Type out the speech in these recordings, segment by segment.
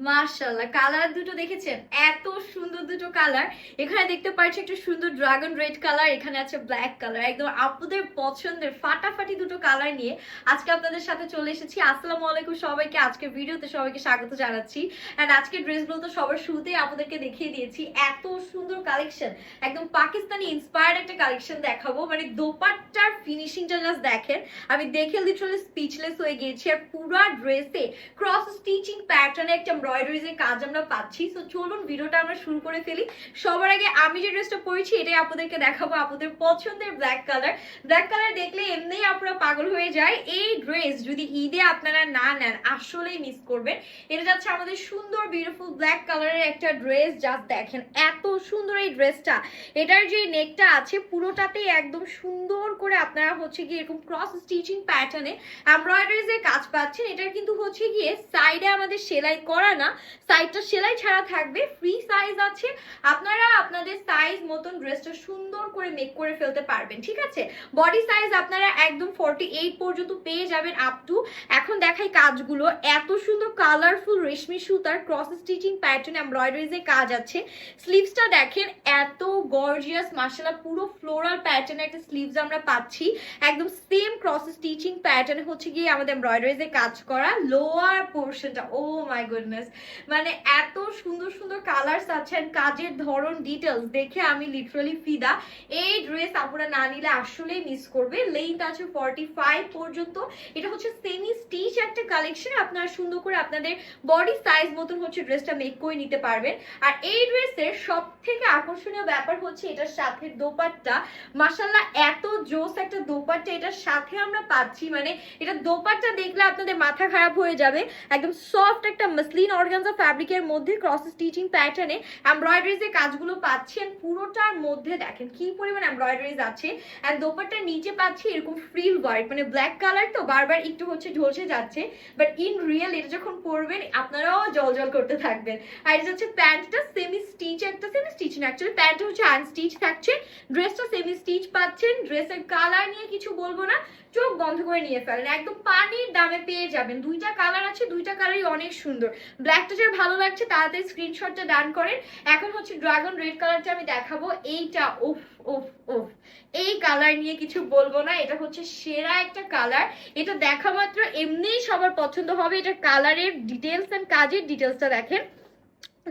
মাশাআল্লাহ, কালার দুটো দেখেছেন? এত সুন্দর দুটো কালার। এখানে দেখতে পাচ্ছি একটা সুন্দর ড্রাগন রেড কালার, এখানে আছে ব্ল্যাক কালার। একদম আপুদের পছন্দের ফাটাফাটি দুটো কালার নিয়ে আজকে আপনাদের সাথে চলে এসেছি। আসসালামু আলাইকুম সবাইকে। আজকের ভিডিওতে সবাইকে স্বাগত জানাচ্ছি। এন্ড আজকের ড্রেসগুলো তো সবার শুরুতেই আপনাদেরকে দেখিয়ে দিয়েছি। এত সুন্দর কালেকশন, একদম পাকিস্তানি ইন্সপায়ার্ড একটা কালেকশন দেখাবো। মানে দোপাট্টার ফিনিশিংটা জাস্ট দেখেন, আমি দেখে লিটারালি স্পিচলেস হয়ে গিয়েছি। আর পুরো ড্রেসে ক্রস স্টিচিং প্যাটার্নে একটা এমব্রয়ডারিজ এর কাজ আমরা পাচ্ছি। সো চলুন ভিডিওটা আমরা শুরু করে ফেলি। সবার আগে আমি যে ড্রেসটা পরেছি এটাই আপনাদেরকে দেখাবো, আপনাদের পছন্দের ব্ল্যাক কালার। ব্ল্যাক কালার দেখলে এমনিই আপনারা পাগল হয়ে যায়। এই ড্রেস যদি ঈদে আপনারা না নেন আসলেই মিস করবেন। এটা যাচ্ছে আমাদের সুন্দর বিউটিফুল ব্ল্যাক কালারের একটা ড্রেস। জাস্ট দেখেন এত সুন্দর এই ড্রেসটা। এটার যে নেকটা আছে পুরোটাতেই একদম সুন্দর করে আপনারা হচ্ছে গিয়ে এরকম ক্রস স্টিচিং প্যাটার্নে এমব্রয়ডারিজ এর কাজ পাচ্ছেন। এটার কিন্তু হচ্ছে গিয়ে সাইডে আমাদের সেলাই করা না, সাইডটা সেলাই ছাড়া থাকবে। ফ্রি সাইজ আছে, আপনারা আপনাদের সাইজ মতন ড্রেসটা সুন্দর করে মেক করে ফেলতে পারবেন। ঠিক আছে, বডি সাইজ আপনারা একদম 48 পর্যন্ত পেয়ে যাবেন আপ টু। এখন দেখাই কাজগুলো। এত সুন্দর কালারফুল রেশমি সুতার ক্রস স্টিচিং প্যাটার্ন এমব্রয়ডারিজ এর কাজ আছে। স্লিভসটা দেখেন এত গর্জিয়াস মাশাআল্লাহ, পুরো ফ্লোরাল প্যাটার্নের একটা স্লিভস আমরা পাচ্ছি। একদম সেম ক্রস স্টিচিং প্যাটার্ন হচ্ছে গিয়ে আমাদের এমব্রয়ডারিজ এর কাজ করা। লোয়ার পোর্শনটা ও মাই গুডনেস, মানে এত সুন্দর সুন্দর কালারস আছে। কাজের ধরন ডিটেলস দেখে আমি লিটারালি ফিদা। এই ড্রেস আপনারা না নিলে আসলেই মিস করবে। লেন্থ আছে 45 পর্যন্ত। এটা হচ্ছে সেমি স্টিচ একটা কালেকশন। আপনারা সুন্দর করে আপনাদের বডি সাইজ মতন হচ্ছে ড্রেসটা মেক করে নিতে পারবেন। আর এই ড্রেসের সব থেকে আকর্ষণীয় ব্যাপার হচ্ছে এটার সাথে দোপাট্টা। মাশাআল্লাহ এত জোস একটা দোপাট্টা এটার সাথে আমরা পাচ্ছি। মানে এটা দোপাট্টা দেখলে আপনাদের মাথা খারাপ হয়ে যাবে। একদম সফট একটা মাসলিন অর্গানজা ফ্যাব্রিকের মধ্যে ক্রস স্টিচিং প্যাটার্নে এমব্রয়ডারিজ এর কাজগুলো পাচ্ছেন। পুরোটার মধ্যে দেখেন কি পরিমাণ এমব্রয়ডারিজ আছে। এন্ড দোপাট্টার নিচে পাচ্ছি এরকম ফ্রিল ওয়ার্ক, মানে ব্ল্যাক কালার তো বারবার একটু হচ্ছে ঝলসে যাচ্ছে, বাট ইন রিয়েল এটা যখন পরবেন আপনারাও জল করতে থাকবেন। আর এটা হচ্ছে প্যান্টটা সেমি স্টিচ, একটা সেমি স্টিচ না অ্যাকচুয়ালি প্যান্টটা হচ্ছে আনস্টিচ থাকছে। ড্রেসটা সেমি স্টিচ পাচ্ছেন। ড্রেসের কালার নিয়ে কিছু বলবো না, চোখ বন্ধ করে নিয়ে ফেলেন। একদম পানির দামে পেয়ে যাবেন। দুইটা কালার আছে, দুইটা কালারই অনেক সুন্দর। ব্ল্যাকটা যার ভালো লাগছে তাড়াতাড়ি স্ক্রিনশটটা ডান করেন। এখন হচ্ছে ড্রাগন রেড কালারটা আমি দেখাবো। এইটা উফ উফ উফ, এই কালার নিয়ে কিছু বলবো না, এটা হচ্ছে সেরা একটা কালার। এটা দেখা মাত্র এমনিই সবার পছন্দ হবে। এটা কালারের ডিটেলস এন্ড কাজের ডিটেলসটা দেখেন।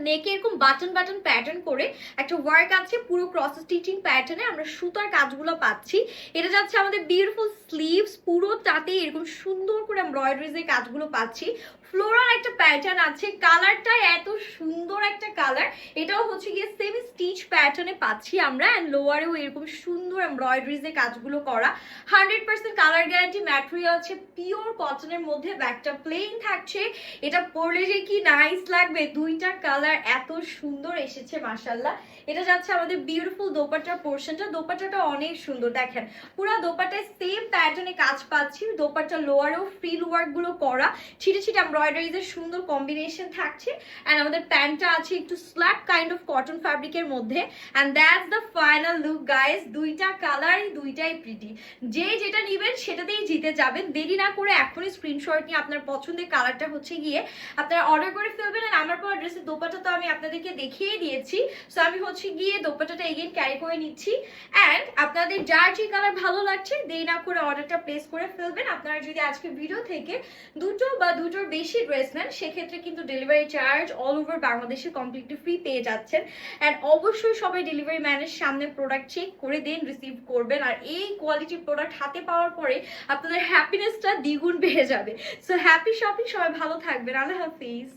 নেকে এরকম বাটন বাটন প্যাটার্ন করে একটা ওয়ার্ক আছে। পুরো ক্রস স্টিচিং প্যাটার্নে আমরা সুতার কাজগুলো পাচ্ছি। এটা যাচ্ছে আমাদের বিউটিফুল স্লিভস, পুরো তাতে এরকম সুন্দর করে এমব্রয়ডারিজ এর কাজগুলো পাচ্ছি। ফ্লোরাল একটা প্যাটার্ন আছে। কালারটা এত সুন্দর একটা কালার। এটাও হচ্ছে গিয়ে সেমি স্টিচ প্যাটার্নে পাচ্ছি আমরা। অ্যান্ড লোয়ারেও এরকম সুন্দর এমব্রয়ডারিজ এর কাজগুলো করা। 100% কালার গ্যারান্টি। ম্যাটেরিয়াল আছে পিওর কটনের মধ্যে। ব্যাগটা প্লেন থাকছে। এটা পরলে যে কি নাইস লাগবে। দুইটা কালার এত সুন্দর এসেছে মাশাআল্লাহ। এটা যাচ্ছে আমাদের বিউটিফুল দোপাট্টার পোর্শনটা। দোপাট্টাটা অনেক সুন্দর দেখেন, পুরো দোপাট্টায় সেম প্যাটার্নে কাজ পাচ্ছি। দোপাট্টা লোয়ারেও ফ্রিল ওয়ার্ক গুলো করা, ছিটে ছিটে এমব্রয়ডারিজ এর সুন্দর কম্বিনেশন থাকছে। এন্ড আমাদের প্যান্টটা আছে একটু স্ল্যাব কাইন্ড অফ কটন ফ্যাব্রিকের মধ্যে। And that's the final look guys. দুইটা কালার, দুইটাই প্রিটি। যে যেটা নেবেন সেটাতেই জিতে যাবেন। দেরি না করে এখনই স্ক্রিনশট নিয়ে আপনার পছন্দের কালারটা হচ্ছে গিয়ে আপনারা অর্ডার করে ফেলবেন। আর আমার পর ড্রেসের দোপাট্টা তো আমি আপনাদেরকে দেখিয়ে দিয়েছি। সো আমি হচ্ছে গিয়ে দোপাট্টাটা এগেইন ক্যারি করে নিচ্ছি। অ্যান্ড আপনাদের যার যে কালার ভালো লাগছে দেরি না করে অর্ডারটা প্লেস করে ফেলবেন। আপনারা যদি আজকে ভিডিও থেকে দুটো বা দুটোর বেশি ড্রেস নেন সেক্ষেত্রে কিন্তু ডেলিভারি চার্জ অল ওভার বাংলাদেশে কমপ্লিটলি ফ্রি পেয়ে যাচ্ছেন। অ্যান্ড অবশ্যই সবাই ডেলিভারি ম্যানের সামনে প্রোডাক্ট চেক করে দেন রিসিভ করবেন। আর এই কোয়ালিটির প্রোডাক্ট হাতে পাওয়ার পরে আপনাদের হ্যাপিনেসটা দ্বিগুণ বেড়ে যাবে। সো হ্যাপি শপিং, সবাই ভালো থাকবেন। আল্লাহ হাফিজ।